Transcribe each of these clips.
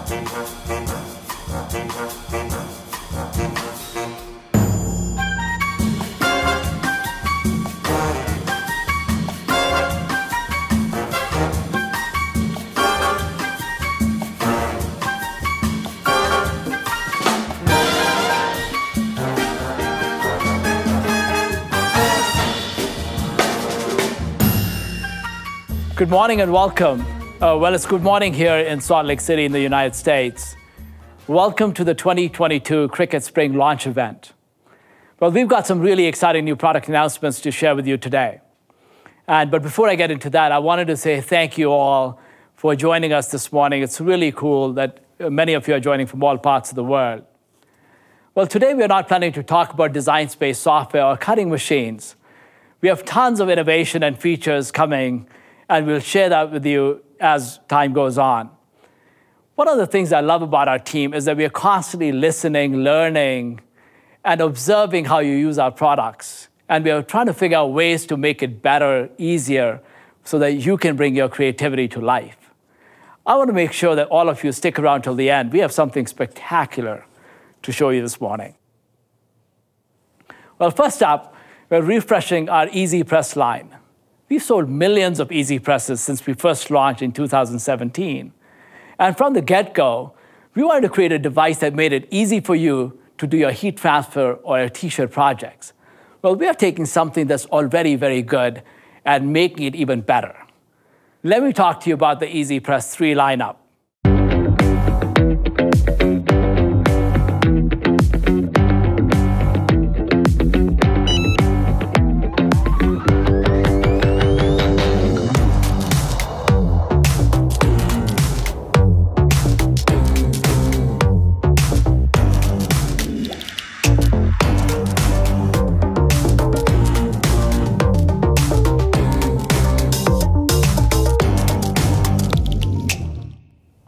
Good morning and welcome. Well, it's good morning here in Salt Lake City in the United States. Welcome to the 2022 Cricut Spring Launch event. Well, we've got some really exciting new product announcements to share with you today. But before I get into that, I wanted to say thank you all for joining us this morning. It's really cool that many of you are joining from all parts of the world. Well, today we're not planning to talk about design space software or cutting machines. We have tons of innovation and features coming, and we'll share that with you as time goes on. One of the things I love about our team is that we are constantly listening, learning, and observing how you use our products. And we are trying to figure out ways to make it better, easier, so that you can bring your creativity to life. I want to make sure that all of you stick around till the end. We have something spectacular to show you this morning. Well, first up, we're refreshing our Easy Press line. We've sold millions of Easy Presses since we first launched in 2017. And from the get-go, we wanted to create a device that made it easy for you to do your heat transfer or your t-shirt projects. Well, we are taking something that's already very good and making it even better. Let me talk to you about the Easy Press 3 lineup.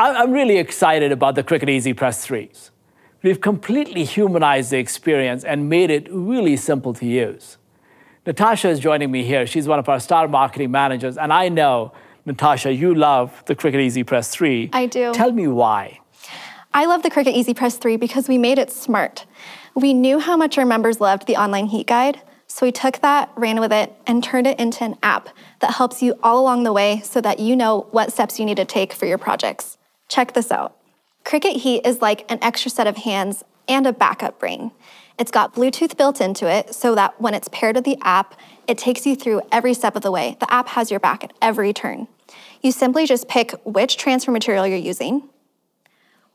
I'm really excited about the Cricut Easy Press 3s. We've completely humanized the experience and made it really simple to use. Natasha is joining me here. She's one of our star marketing managers, and I know, Natasha, you love the Cricut Easy Press 3. I do. Tell me why. I love the Cricut Easy Press 3 because we made it smart. We knew how much our members loved the online heat guide, so we took that, ran with it, and turned it into an app that helps you all along the way so that you know what steps you need to take for your projects. Check this out. Cricut Heat is like an extra set of hands and a backup brain. It's got Bluetooth built into it so that when it's paired with the app, it takes you through every step of the way. The app has your back at every turn. You simply just pick which transfer material you're using,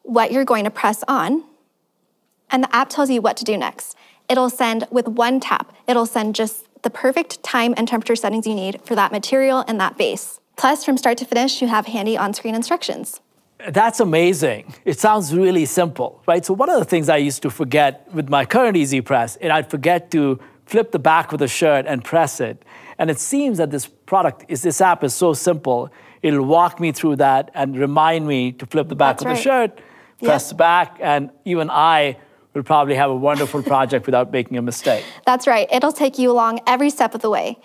what you're going to press on, and the app tells you what to do next. It'll send, with one tap, it'll send just the perfect time and temperature settings you need for that material and that base. Plus, from start to finish, you have handy on-screen instructions. That's amazing. It sounds really simple, right? So one of the things I used to forget with my current Easy Press, is I'd forget to flip the back of the shirt and press it. And it seems that this app is so simple, it'll walk me through that and remind me to flip the back of the shirt, press the back, and even I will probably have a wonderful project without making a mistake. That's right. It'll take you along every step of the way.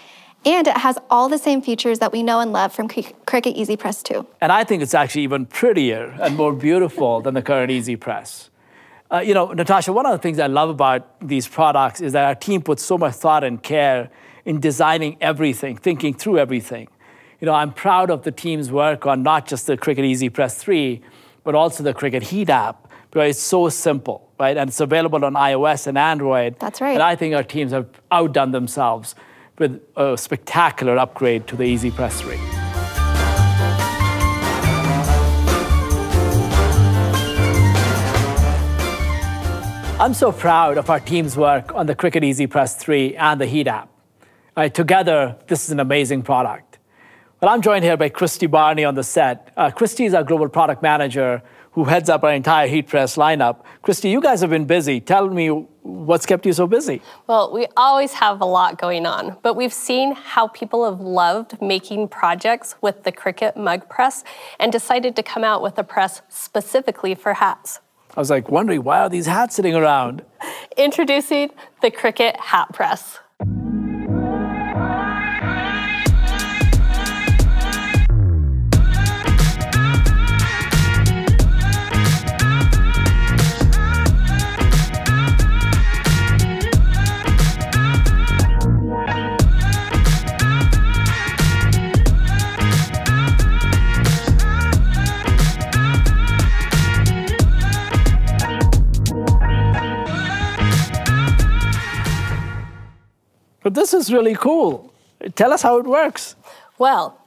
And it has all the same features that we know and love from Cricut Easy Press 2. And I think it's actually even prettier and more beautiful than the current Easy Press. You know, Natasha, one of the things I love about these products is that our team puts so much thought and care in designing everything, thinking through everything. You know, I'm proud of the team's work on not just the Cricut Easy Press 3, but also the Cricut Heat app, because it's so simple, right? And it's available on iOS and Android. That's right. And I think our teams have outdone themselves with a spectacular upgrade to the Easy Press 3. I'm so proud of our team's work on the Cricut Easy Press 3 and the Heat app. Together, this is an amazing product. Well, I'm joined here by Christy Barney on the set. Christy is our global product manager who heads up our entire heat press lineup. Christy, you guys have been busy. Tell me what's kept you so busy. Well, we always have a lot going on, but we've seen how people have loved making projects with the Cricut mug press and decided to come out with a press specifically for hats. I was like wondering, why are these hats sitting around? Introducing the Cricut Hat press. But this is really cool. Tell us how it works. Well,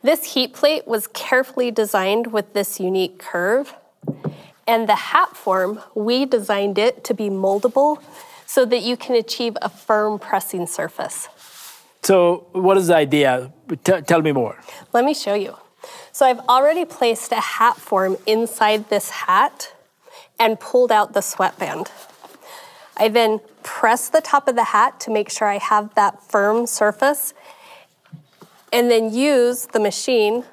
this heat plate was carefully designed with this unique curve. And the hat form, we designed it to be moldable so that you can achieve a firm pressing surface. So what is the idea? Tell me more. Let me show you. So I've already placed a hat form inside this hat and pulled out the sweatband. I then press the top of the hat to make sure I have that firm surface, and then use the machine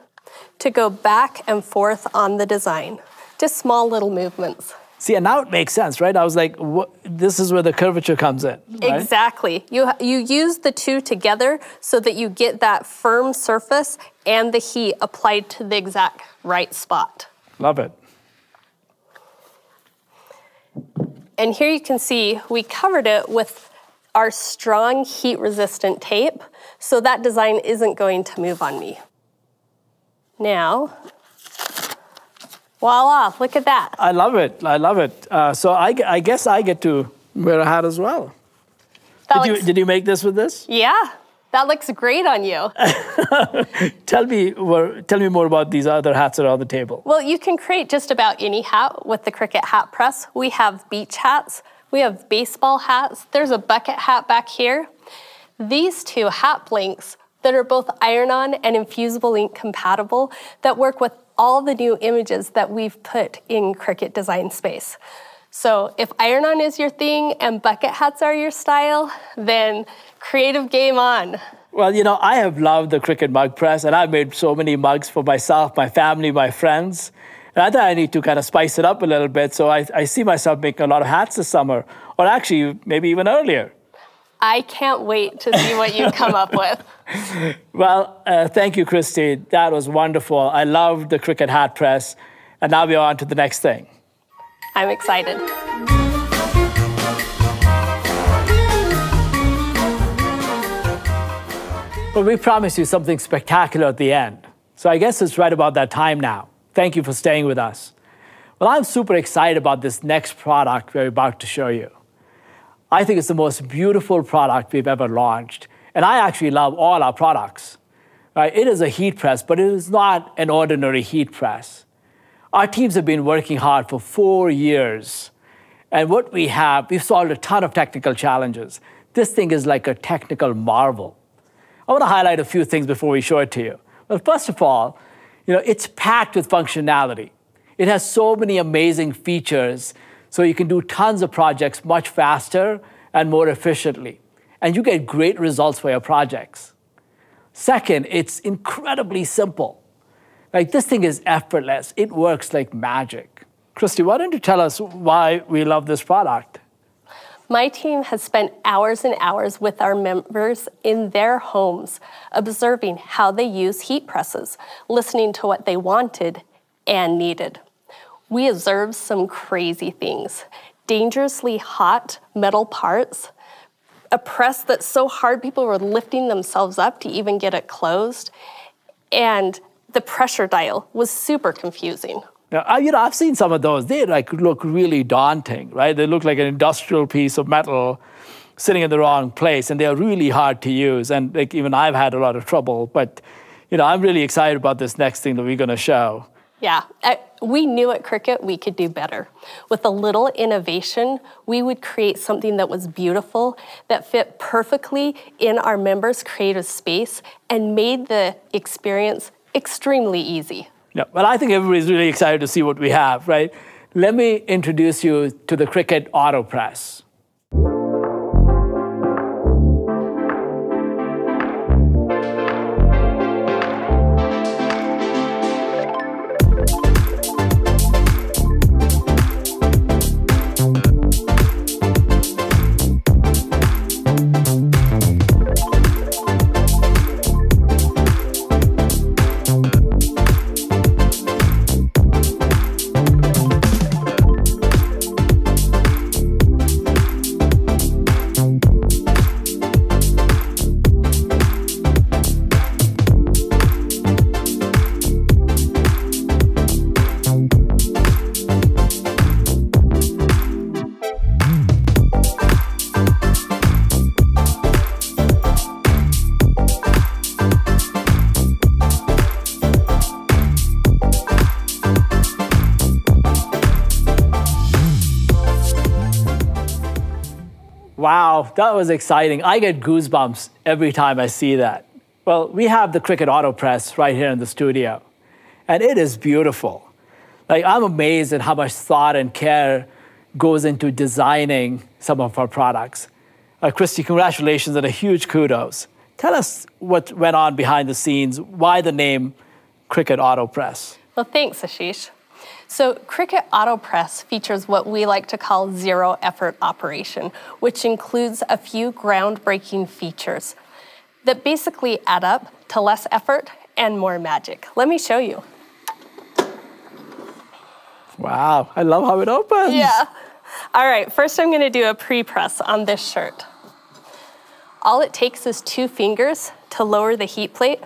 to go back and forth on the design. Just small little movements. See, and now it makes sense, right? I was like, this is where the curvature comes in, right? Exactly. You use the two together so that you get that firm surface and the heat applied to the exact right spot. Love it. And here you can see we covered it with our strong heat-resistant tape, so that design isn't going to move on me. Now, voila, look at that. I love it. I love it. So I guess I get to wear a hat as well. Did you make this with this? Yeah, that looks great on you. Tell me more about these other hats that are on the table. Well, you can create just about any hat with the Cricut Hat Press. We have beach hats. We have baseball hats. There's a bucket hat back here. These two hat blanks that are both iron-on and infusible ink compatible that work with all the new images that we've put in Cricut Design Space. So if iron-on is your thing and bucket hats are your style, then creative game on. Well, you know, I have loved the Cricut mug press, and I've made so many mugs for myself, my family, my friends. And I thought I need to kind of spice it up a little bit, so I see myself making a lot of hats this summer, or actually maybe even earlier. I can't wait to see what you come up with. Well, thank you, Christy. That was wonderful. I loved the Cricut Hat Press, and now we're on to the next thing. I'm excited. Well, we promised you something spectacular at the end, so I guess it's right about that time now. Thank you for staying with us. Well, I'm super excited about this next product we're about to show you. I think it's the most beautiful product we've ever launched, and I actually love all our products. Right? It is a heat press, but it is not an ordinary heat press. Our teams have been working hard for 4 years, and what we've solved a ton of technical challenges. This thing is like a technical marvel. I want to highlight a few things before we show it to you. Well, first of all, it's packed with functionality. It has so many amazing features, so you can do tons of projects much faster and more efficiently. And you get great results for your projects. Second, it's incredibly simple. Like, this thing is effortless. It works like magic. Christy, why don't you tell us why we love this product? My team has spent hours and hours with our members in their homes, observing how they use heat presses, listening to what they wanted and needed. We observed some crazy things: dangerously hot metal parts, a press that's so hard people were lifting themselves up to even get it closed, and the pressure dial was super confusing. Now, I've seen some of those. They look really daunting, right? They look like an industrial piece of metal sitting in the wrong place, and they're really hard to use. And even I've had a lot of trouble. But I'm really excited about this next thing that we're going to show. Yeah, we knew at Cricut we could do better. With a little innovation, we would create something that was beautiful, that fit perfectly in our members' creative space, and made the experience extremely easy. Yeah, well, I think everybody's really excited to see what we have, right? Let me introduce you to the Cricut Auto Press. Wow, that was exciting. I get goosebumps every time I see that. Well, we have the Cricut AutoPress right here in the studio, and it is beautiful. Like, I'm amazed at how much thought and care goes into designing some of our products. Christy, congratulations and a huge kudos. Tell us what went on behind the scenes. Why the name Cricut AutoPress? Well, thanks, Ashish. So Cricut AutoPress features what we like to call zero-effort operation, which includes a few groundbreaking features that basically add up to less effort and more magic. Let me show you. Wow, I love how it opens. Yeah. All right, first I'm going to do a pre-press on this shirt. All it takes is 2 fingers to lower the heat plate,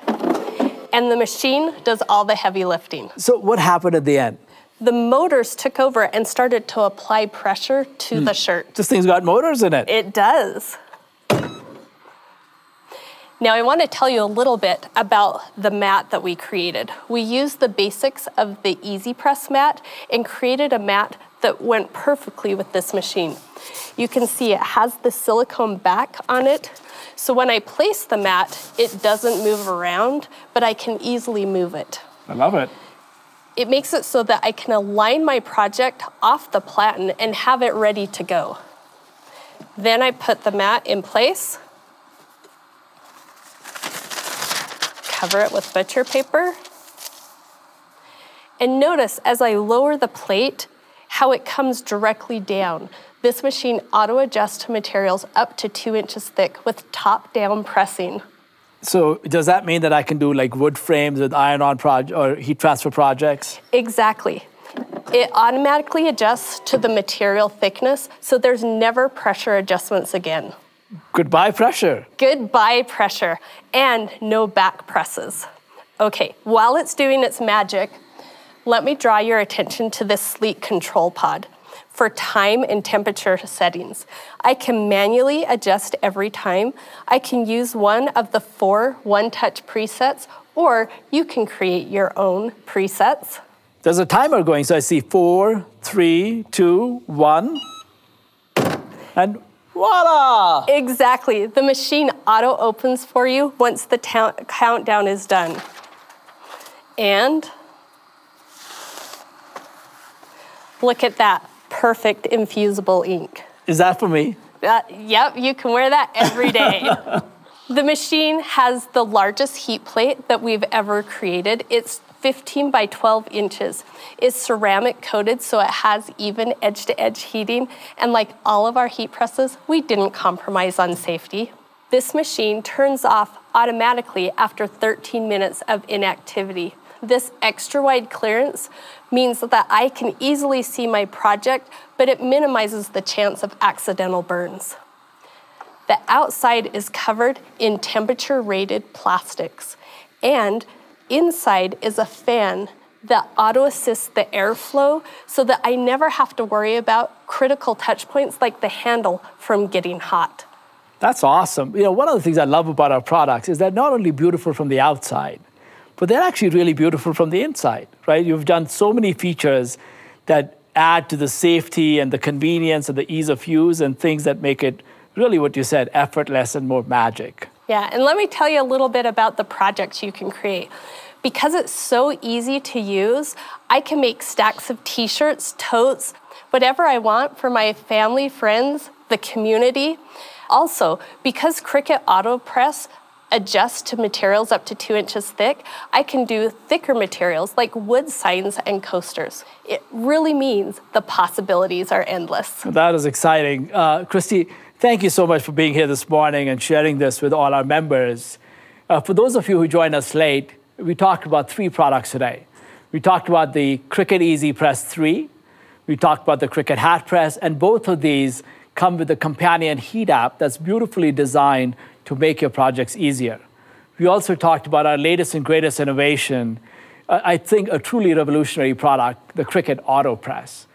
and the machine does all the heavy lifting. So what happened at the end? The motors took over and started to apply pressure to the shirt. This thing's got motors in it. It does. Now I want to tell you a little bit about the mat that we created. We used the basics of the Easy Press mat and created a mat that went perfectly with this machine. You can see it has the silicone back on it. So when I place the mat, it doesn't move around, but I can easily move it. I love it. It makes it so that I can align my project off the platen and have it ready to go. Then I put the mat in place, cover it with butcher paper, and notice as I lower the plate how it comes directly down. This machine auto-adjusts to materials up to 2 inches thick with top-down pressing. So does that mean that I can do like wood frames with iron-on or heat transfer projects? Exactly. It automatically adjusts to the material thickness, so there's never pressure adjustments again. Goodbye pressure. Goodbye pressure, and no back presses. Okay, while it's doing its magic, let me draw your attention to this sleek control pod for time and temperature settings. I can manually adjust every time. I can use one of the 4 one-touch presets, or you can create your own presets. There's a timer going, so I see 4, 3, 2, 1, and voila! Exactly. The machine auto-opens for you once the countdown is done. And look at that. Perfect infusible ink. Is that for me? Yep, you can wear that every day. The machine has the largest heat plate that we've ever created. It's 15 by 12 inches. It's ceramic coated, so it has even edge-to-edge heating. And like all of our heat presses, we didn't compromise on safety. This machine turns off automatically after 13 minutes of inactivity. This extra wide clearance means that I can easily see my project, but it minimizes the chance of accidental burns. The outside is covered in temperature-rated plastics, and inside is a fan that auto-assists the airflow so that I never have to worry about critical touch points like the handle from getting hot. That's awesome. You know, one of the things I love about our products is they're not only beautiful from the outside, but they're actually really beautiful from the inside, right? You've done so many features that add to the safety and the convenience and the ease of use and things that make it really what you said, effortless and more magic. Yeah, and let me tell you a little bit about the projects you can create. Because it's so easy to use, I can make stacks of t-shirts, totes, whatever I want for my family, friends, the community. Also, because Cricut AutoPress adjusts to materials up to 2 inches thick, I can do thicker materials like wood signs and coasters. It really means the possibilities are endless. That is exciting. Christy, thank you so much for being here this morning and sharing this with all our members. For those of you who joined us late, we talked about 3 products today. We talked about the Cricut Easy Press 3, we talked about the Cricut Hat Press, and both of these come with a companion heat app that's beautifully designed to make your projects easier. We also talked about our latest and greatest innovation, I think a truly revolutionary product, the Cricut AutoPress.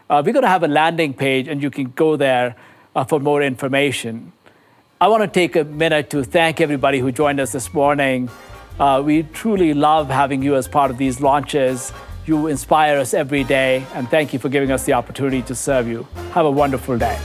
We're going to have a landing page, and you can go there for more information. I want to take a minute to thank everybody who joined us this morning. We truly love having you as part of these launches. You inspire us every day, and thank you for giving us the opportunity to serve you. Have a wonderful day.